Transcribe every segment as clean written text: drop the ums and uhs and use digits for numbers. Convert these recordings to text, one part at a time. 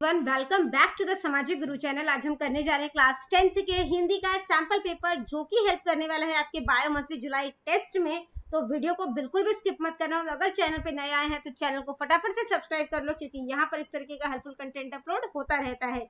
Welcome back to the सामाजिक गुरु channel. आज हम करने जा रहे हैं क्लास 10th के हिंदी का सैंपल पेपर, जो कि हेल्प करने वाला है आपके बायो मंथली जुलाई टेस्ट में। तो वीडियो को बिल्कुल भी स्किप मत करना, और अगर चैनल पे नए आए हैं तो चैनल को फटाफट से सब्सक्राइब कर लो, क्योंकि यहाँ पर इस तरीके का हेल्पफुल कंटेंट अपलोड होता रहता है।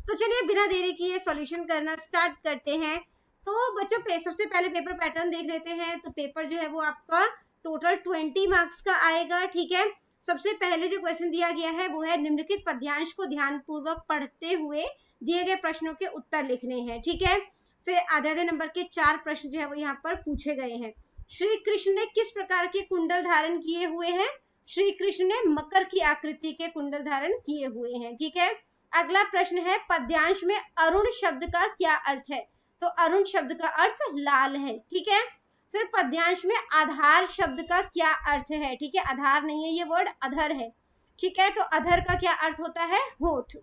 तो चलिए बिना देरी किए सॉल्यूशन करना स्टार्ट करते हैं। तो बच्चों सबसे पहले पेपर पैटर्न देख लेते हैं। तो पेपर जो है वो आपका टोटल 20 मार्क्स का आएगा, ठीक है। सबसे पहले जो क्वेश्चन दिया गया है वो है निम्नलिखित पद्यांश को ध्यानपूर्वक पढ़ते हुए दिए गए प्रश्नों के उत्तर लिखने हैं, ठीक है। फिर आधे नंबर के 4 प्रश्न जो है वो यहाँ पर पूछे गए हैं। श्री कृष्ण ने किस प्रकार के कुंडल धारण किए हुए हैं? श्री कृष्ण ने मकर की आकृति के कुंडल धारण किए हुए हैं, ठीक है। अगला प्रश्न है पद्यांश में अरुण शब्द का क्या अर्थ है? तो अरुण शब्द का अर्थ लाल है, ठीक है। फिर पद्यांश में आधार शब्द का क्या अर्थ है? ठीक है, आधार नहीं है, ये वर्ड अधर है, ठीक है। तो अधर का क्या अर्थ होता है? होठ।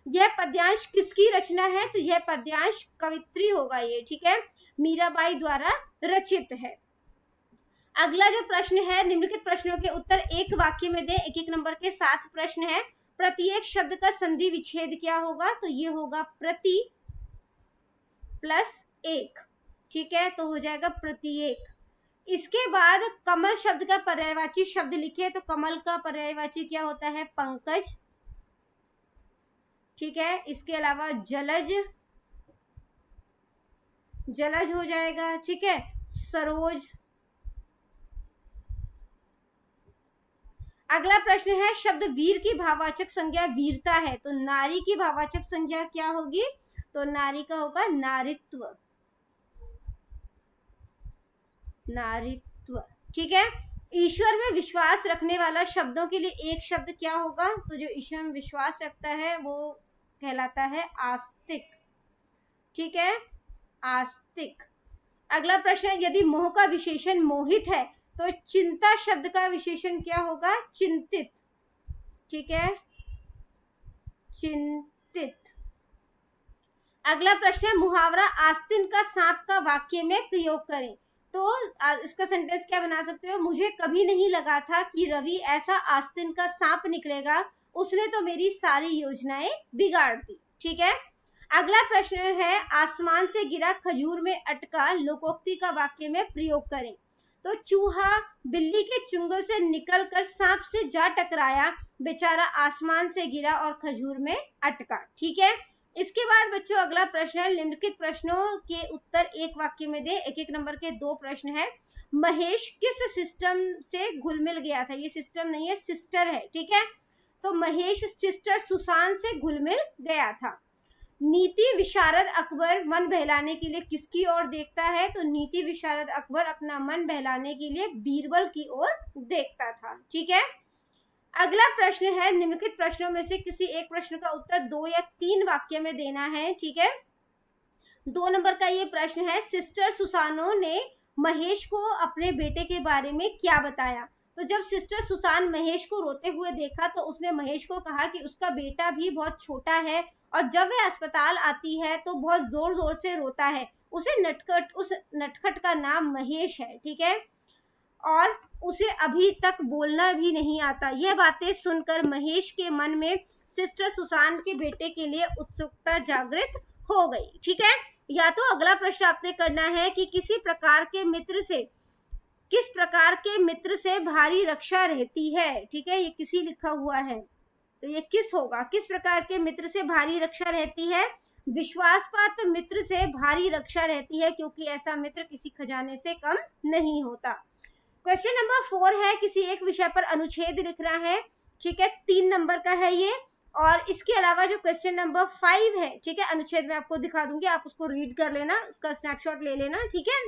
यह पद्यांश किसकी रचना है? तो यह पद्यांश कवित्री होगा ये, ठीक है, मीराबाई द्वारा रचित है। अगला जो प्रश्न है, निम्नलिखित प्रश्नों के उत्तर एक वाक्य में दे। एक नंबर के 7 प्रश्न है। प्रत्येक शब्द का संधि विच्छेद क्या होगा? तो ये होगा प्रति प्लस एक, ठीक है, तो हो जाएगा प्रत्येक। इसके बाद कमल शब्द का पर्यायवाची शब्द लिखे। तो कमल का पर्यायवाची क्या होता है? पंकज, ठीक है। इसके अलावा जलज, जलज हो जाएगा, ठीक है। सरोज। अगला प्रश्न है शब्द वीर की भाववाचक संज्ञा वीरता है। तो नारी की भाववाचक संज्ञा क्या होगी? तो नारी का होगा नारित्व, नारित्व, ठीक है। ईश्वर में विश्वास रखने वाला शब्दों के लिए एक शब्द क्या होगा? तो जो ईश्वर में विश्वास रखता है वो कहलाता है आस्तिक, ठीक है, आस्तिक। अगला प्रश्न है यदि मोह का विशेषण मोहित है तो चिंता शब्द का विशेषण क्या होगा? चिंतित, ठीक है, चिंतित। अगला प्रश्न है मुहावरा आस्तीन का सांप का वाक्य में प्रयोग करें। तो इसका सेंटेंस क्या बना सकते हो? मुझे कभी नहीं लगा था कि रवि ऐसा आस्तीन का सांप निकलेगा, उसने तो मेरी सारी योजनाएं बिगाड़ दी, ठीक है। अगला प्रश्न है आसमान से गिरा खजूर में अटका लोकोक्ति का वाक्य में प्रयोग करें। तो चूहा बिल्ली के चुंगल से निकलकर सांप से जा टकराया, बेचारा आसमान से गिरा और खजूर में अटका, ठीक है। इसके बाद बच्चों अगला प्रश्न है निम्नलिखित प्रश्नों के उत्तर एक वाक्य में दे। एक नंबर के 2 प्रश्न है। महेश किस सिस्टम से घुल मिल गया था? ये सिस्टम नहीं है, सिस्टर है, ठीक है। तो महेश सिस्टर सुसान से घुल मिल गया था। नीति विशारद अकबर मन बहलाने के लिए किसकी ओर देखता है? तो नीति विशारद अकबर अपना मन बहलाने के लिए बीरबल की ओर देखता था, ठीक है। अगला प्रश्न है निम्नलिखित प्रश्नों में से किसी एक प्रश्न का उत्तर 2 या 3 वाक्य में देना है, ठीक है। 2 नंबर का ये प्रश्न है सिस्टर सुसानो ने महेश को अपने बेटे के बारे में क्या बताया? तो जब सिस्टर सुसान महेश को रोते हुए देखा तो उसने महेश को कहा कि उसका बेटा भी बहुत छोटा है और जब वह अस्पताल आती है तो बहुत जोर जोर से रोता है। उस नटखट का नाम महेश है, ठीक है, और उसे अभी तक बोलना भी नहीं आता। यह बातें सुनकर महेश के मन में सिस्टर सुसान के बेटे के लिए उत्सुकता जागृत हो गई, ठीक है। या तो अगला प्रश्न आपने करना है कि किस प्रकार के मित्र से भारी रक्षा रहती है, ठीक है। ये किसी लिखा हुआ है तो ये किस होगा? किस प्रकार के मित्र से भारी रक्षा रहती है? विश्वासपात्र मित्र से भारी रक्षा रहती है, क्योंकि ऐसा मित्र किसी खजाने से कम नहीं होता। क्वेश्चन नंबर 4 है किसी एक विषय पर अनुच्छेद लिखना है, ठीक है, 3 नंबर का है ये। और इसके अलावा जो क्वेश्चन नंबर 5 है, ठीक है, अनुच्छेद में आपको दिखा दूंगी, आप उसको रीड कर लेना, उसका स्नैपशॉट ले लेना, ठीक है।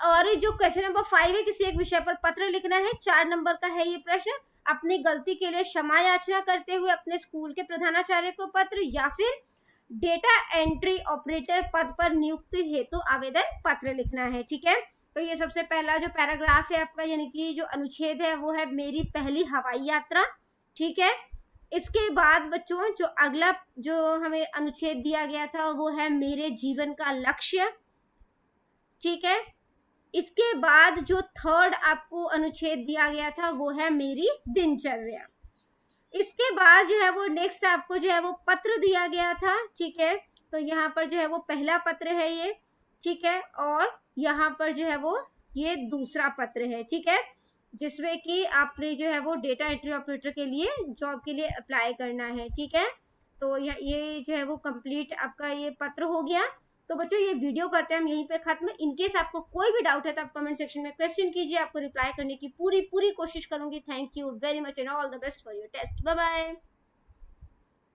और जो क्वेश्चन नंबर 5 है किसी एक विषय पर पत्र लिखना है, 4 नंबर का है ये प्रश्न। अपनी गलती के लिए क्षमा याचना करते हुए अपने स्कूल के प्रधानाचार्य को पत्र, या फिर डेटा एंट्री ऑपरेटर पद पर नियुक्ति हेतु आवेदन पत्र लिखना है, ठीक है। तो ये सबसे पहला जो पैराग्राफ है आपका, यानी कि जो अनुच्छेद है वो है मेरी पहली हवाई यात्रा, ठीक है। इसके बाद बच्चों जो अगला जो हमें अनुच्छेद दिया गया था वो है मेरे जीवन का लक्ष्य, ठीक है। इसके बाद जो 3rd आपको अनुच्छेद दिया गया था वो है मेरी दिनचर्या। इसके बाद जो है वो नेक्स्ट आपको जो है वो पत्र दिया गया था, ठीक है। तो यहाँ पर जो है वो पहला पत्र है ये, ठीक है, और यहाँ पर जो है वो ये दूसरा पत्र है, ठीक है, जिसमें कि आपने जो है वो डेटा एंट्री ऑपरेटर के लिए जॉब के लिए अप्लाई करना है, ठीक है। तो ये जो है वो कंप्लीट आपका ये पत्र हो गया। तो बच्चों ये वीडियो करते हैं हम यहीं पे खत्म। इनकेस आपको कोई भी डाउट है तो आप कमेंट सेक्शन में क्वेश्चन कीजिए, आपको रिप्लाई करने की पूरी पूरी कोशिश करूंगी। Thank you very much and all the best for your test. Bye bye.